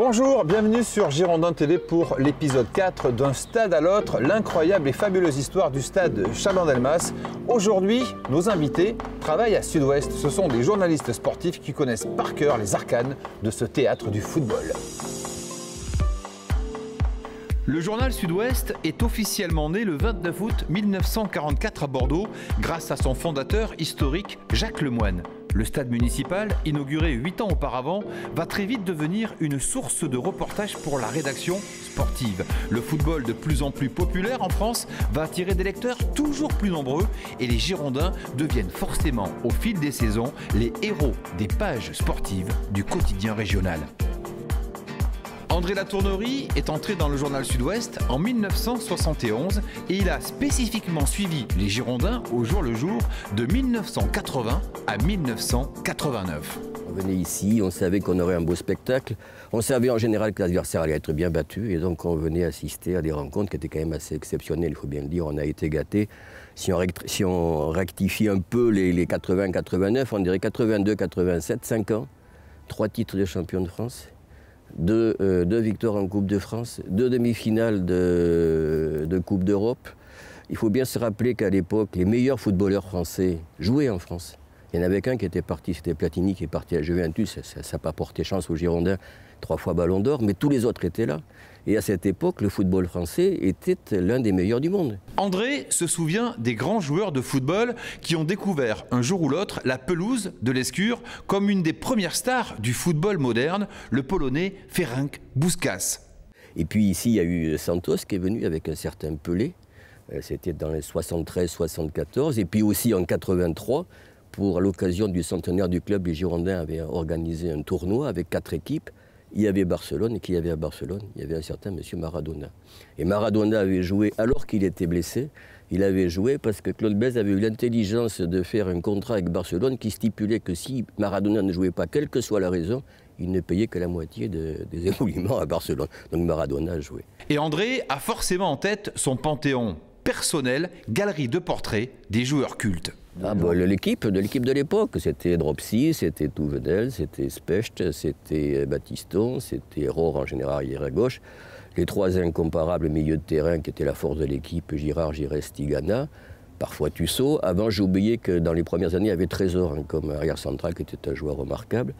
Bonjour, bienvenue sur Girondins TV pour l'épisode 4 d'un stade à l'autre, l'incroyable et fabuleuse histoire du stade Chaban-Delmas. Aujourd'hui, nos invités travaillent à Sud-Ouest. Ce sont des journalistes sportifs qui connaissent par cœur les arcanes de ce théâtre du football. Le journal Sud-Ouest est officiellement né le 29 août 1944 à Bordeaux grâce à son fondateur historique Jacques Lemoine. Le stade municipal, inauguré 8 ans auparavant, va très vite devenir une source de reportages pour la rédaction sportive. Le football, de plus en plus populaire en France, va attirer des lecteurs toujours plus nombreux et les Girondins deviennent forcément, au fil des saisons, les héros des pages sportives du quotidien régional. André Latournerie est entré dans le journal Sud-Ouest en 1971 et il a spécifiquement suivi les Girondins au jour le jour de 1980 à 1989. On venait ici, on savait qu'on aurait un beau spectacle. On savait en général que l'adversaire allait être bien battu et donc on venait assister à des rencontres qui étaient quand même assez exceptionnelles, il faut bien le dire. On a été gâtés. Si on rectifie un peu les 80-89, on dirait 82-87, 5 ans, 3 titres de champion de France. Deux victoires en Coupe de France, 2 demi-finales de Coupe d'Europe. Il faut bien se rappeler qu'à l'époque, les meilleurs footballeurs français jouaient en France. Il n'y en avait qu'un qui était parti, c'était Platini qui est parti à Juventus. Ça n'a pas porté chance aux Girondins, 3 fois Ballon d'Or, mais tous les autres étaient là. Et à cette époque, le football français était l'un des meilleurs du monde. André se souvient des grands joueurs de football qui ont découvert un jour ou l'autre la pelouse de l'Escure comme une des premières stars du football moderne, le Polonais Ferenc Puskás. Et puis ici, il y a eu Santos qui est venu avec un certain Pelé. C'était dans les 73-74. Et puis aussi en 83, pour l'occasion du centenaire du club, les Girondins avaient organisé un tournoi avec 4 équipes. Il y avait Barcelone, et qui y avait à Barcelone? Il y avait un certain monsieur Maradona. Et Maradona avait joué alors qu'il était blessé. Il avait joué parce que Claude Blaise avait eu l'intelligence de faire un contrat avec Barcelone qui stipulait que si Maradona ne jouait pas, quelle que soit la raison, il ne payait que la moitié des émoluments à Barcelone. Donc Maradona a joué. Et André a forcément en tête son panthéon personnel, galerie de portraits des joueurs cultes. Ah bon, l'équipe de l'époque, c'était Dropsy, c'était Touvedel, c'était Specht, c'était Battiston, c'était Rohr en général arrière à gauche. Les 3 incomparables milieux de terrain qui étaient la force de l'équipe, Girard, Giresse, Tigana, parfois Tussaud. Avant, j'ai oublié que dans les premières années, il y avait Trésor comme arrière central qui était un joueur remarquable.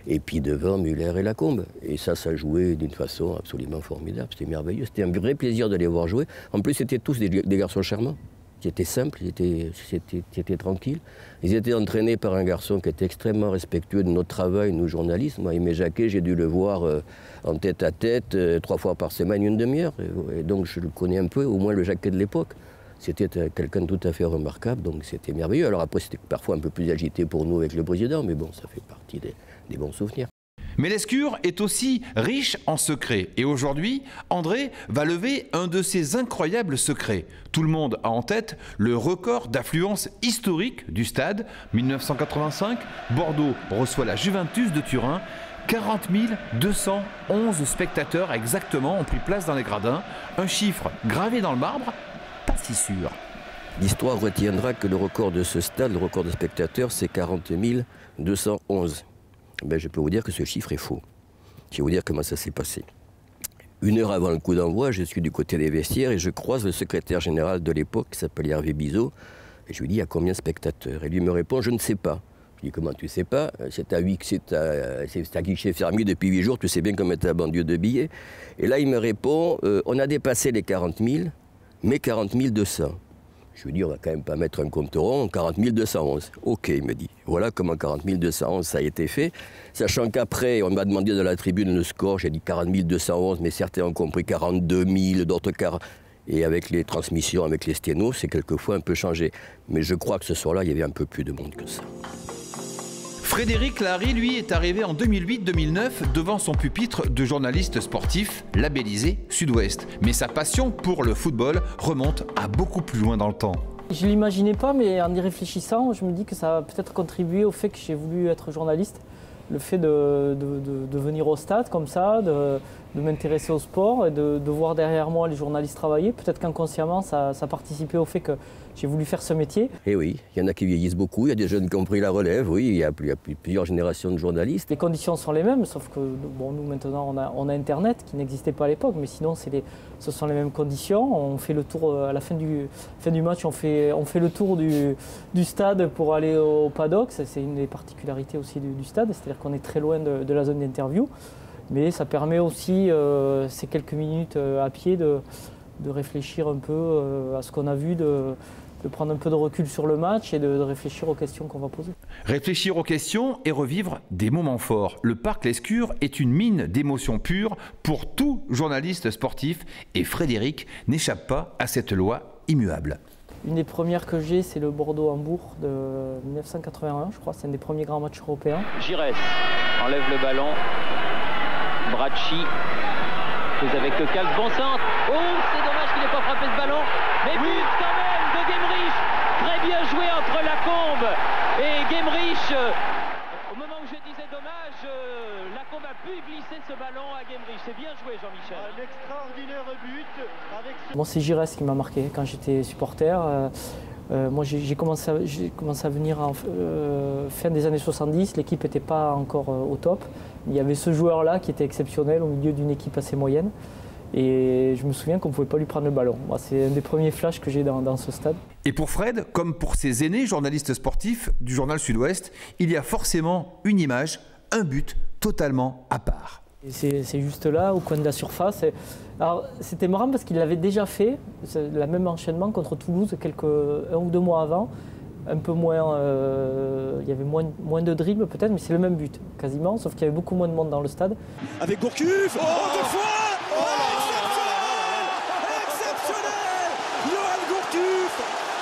Et puis devant, Muller et Lacombe. Et ça jouait d'une façon absolument formidable. C'était merveilleux. C'était un vrai plaisir de les voir jouer. En plus, c'était tous des garçons charmants. C'était simple, c'était tranquille. Ils étaient entraînés par un garçon qui était extrêmement respectueux de notre travail, nous journalistes. Moi, Aimé Jacquet, j'ai dû le voir en tête à tête, 3 fois par semaine, une demi-heure. Et donc je le connais un peu, au moins le Jacquet de l'époque. C'était quelqu'un de tout à fait remarquable, donc c'était merveilleux. Alors après, c'était parfois un peu plus agité pour nous avec le président, mais bon, ça fait partie des bons souvenirs. Mais l'Escure est aussi riche en secrets. Et aujourd'hui, André va lever un de ces incroyables secrets. Tout le monde a en tête le record d'affluence historique du stade. 1985, Bordeaux reçoit la Juventus de Turin. 40 211 spectateurs exactement ont pris place dans les gradins. Un chiffre gravé dans le marbre, pas si sûr. L'histoire retiendra que le record de ce stade, le record de spectateurs, c'est 40 211. Ben, je peux vous dire que ce chiffre est faux. Je vais vous dire comment ça s'est passé. 1 heure avant le coup d'envoi, je suis du côté des vestiaires et je croise le secrétaire général de l'époque qui s'appelait Hervé Bizot. Et je lui dis, il y a combien de spectateurs? Et lui me répond, je ne sais pas. Je lui dis, comment tu ne sais pas? C'est à guichet fermé depuis 8 jours, tu sais bien comment est un banlieue de billets. Et là, il me répond, on a dépassé les 40 000, mais 40 200. Je lui dis, on va quand même pas mettre un compte rond, 40 211. OK, il me dit. Voilà comment 40 211, ça a été fait. Sachant qu'après, on m'a demandé dans la tribune le score, j'ai dit 40 211, mais certains ont compris 42 000, d'autres 40. Et avec les transmissions, avec les sténos, c'est quelquefois un peu changé. Mais je crois que ce soir-là, il y avait un peu plus de monde que ça. Frédéric Larry, lui, est arrivé en 2008-2009 devant son pupitre de journaliste sportif labellisé Sud-Ouest. Mais sa passion pour le football remonte à beaucoup plus loin dans le temps. Je ne l'imaginais pas, mais en y réfléchissant, je me dis que ça a peut-être contribué au fait que j'ai voulu être journaliste. Le fait de venir au stade comme ça, m'intéresser au sport et de voir derrière moi les journalistes travailler. Peut-être qu'inconsciemment, ça participait au fait que j'ai voulu faire ce métier. Et oui, il y en a qui vieillissent beaucoup, il y a des jeunes qui ont pris la relève, oui, il y a plusieurs générations de journalistes. Les conditions sont les mêmes, sauf que bon, nous maintenant on a Internet qui n'existait pas à l'époque, mais sinon ce sont les mêmes conditions. On fait le tour à la fin du match, on fait le tour du stade pour aller au paddock. C'est une des particularités aussi du stade, c'est-à-dire qu'on est très loin de la zone d'interview. Mais ça permet aussi, ces quelques minutes à pied, de réfléchir un peu à ce qu'on a vu, de prendre un peu de recul sur le match et de réfléchir aux questions qu'on va poser. Réfléchir aux questions et revivre des moments forts. Le parc Lescure est une mine d'émotions pures pour tout journaliste sportif et Frédéric n'échappe pas à cette loi immuable. Une des premières que j'ai, c'est le Bordeaux-Hambourg de 1981, je crois. C'est un des premiers grands matchs européens. Giresse enlève le ballon. Bracci prise avec le calme, bon centre. Oh, c'est dommage qu'il n'ait pas frappé ce ballon. Mais but quand même de Guémrich. Très bien joué entre Lacombe et Guémrich. Au moment où je disais dommage, Lacombe a pu glisser ce ballon à Guémrich. C'est bien joué, Jean-Michel. Un extraordinaire but. Moi, c'est Giresse qui m'a marqué quand j'étais supporter. Moi, j'ai commencé à venir en fin des années 70. L'équipe n'était pas encore au top. Il y avait ce joueur-là qui était exceptionnel au milieu d'une équipe assez moyenne. Et je me souviens qu'on ne pouvait pas lui prendre le ballon. Moi, c'est un des premiers flashs que j'ai dans ce stade. Et pour Fred, comme pour ses aînés journalistes sportifs du journal Sud-Ouest, il y a forcément une image, un but totalement à part. C'est juste là, au coin de la surface. Alors, c'était marrant parce qu'il l'avait déjà fait, le même enchaînement contre Toulouse, un ou deux mois avant. Un peu moins, il y avait moins de dribbles peut-être, mais c'est le même but, quasiment, sauf qu'il y avait beaucoup moins de monde dans le stade. Avec Gourcuff, deux fois. Exceptionnel Johan Gourcuff.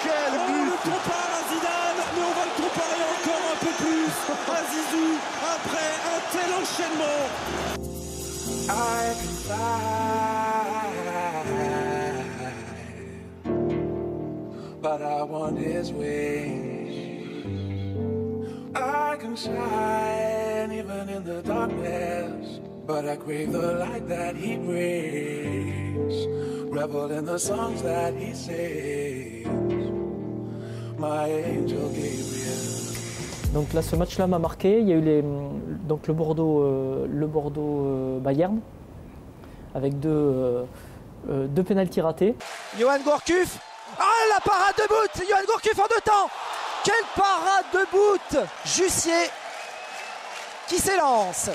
Quel but. On le compare à Zidane, mais on va le comparer encore un peu plus à Zizou, après un tel enchaînement. I can fly, but I want his wings. I can shine even in the darkness, but I crave the light that he brings. Revel in the songs that he sings. My angel Gabriel. Donc là, ce match-là m'a marqué. Il y a eu donc le Bordeaux Bayern avec deux pénaltys ratés. Johan Gourcuff. Ah, la parade de but. Johan Gourcuff en deux temps. Quelle parade de but. Jussier qui s'élance.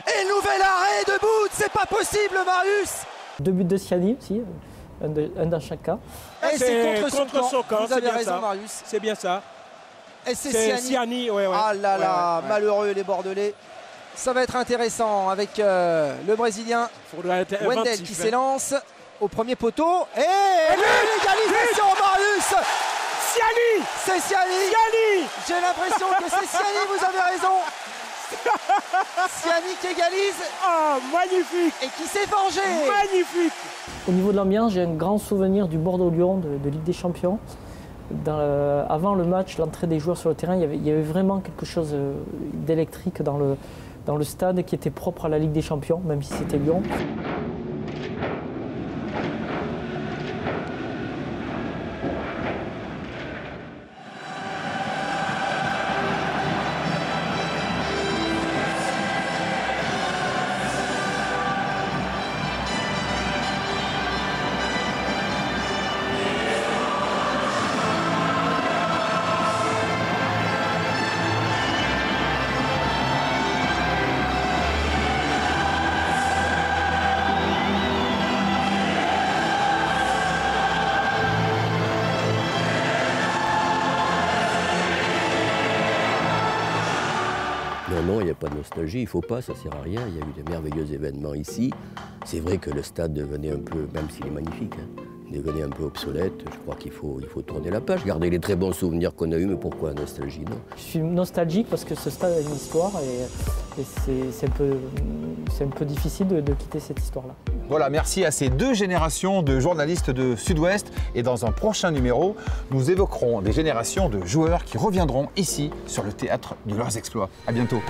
Et nouvel arrêt de but. C'est pas possible, Marius. Deux buts de Siani aussi, un dans chaque cas. Et c'est contre son camp. Vous avez raison, ça. Marius. C'est bien ça. Et c'est Siani. Ouais. Ah là là, ouais. Malheureux les Bordelais. Ça va être intéressant avec le Brésilien Wendel qui s'élance au premier poteau. Et l'égalisation, Marius. Siani. C'est Siani. J'ai l'impression que c'est Siani, vous avez raison. Siani qui égalise. Oh, magnifique. Et qui s'est vengé. Magnifique. Au niveau de l'ambiance, j'ai un grand souvenir du Bordeaux-Lyon de Ligue des Champions. Avant le match, l'entrée des joueurs sur le terrain, il y avait vraiment quelque chose d'électrique dans le stade qui était propre à la Ligue des Champions, même si c'était Lyon. Non, il n'y a pas de nostalgie, il ne faut pas, ça ne sert à rien. Il y a eu de merveilleux événements ici. C'est vrai que le stade devenait un peu, même s'il est magnifique, devenait un peu obsolète. Je crois qu'il faut tourner la page, garder les très bons souvenirs qu'on a eus, mais pourquoi nostalgie, non? Je suis nostalgique parce que ce stade a une histoire et c'est un peu difficile de quitter cette histoire-là. Voilà, merci à ces deux générations de journalistes de Sud-Ouest. Et dans un prochain numéro, nous évoquerons des générations de joueurs qui reviendront ici sur le théâtre de leurs exploits. À bientôt.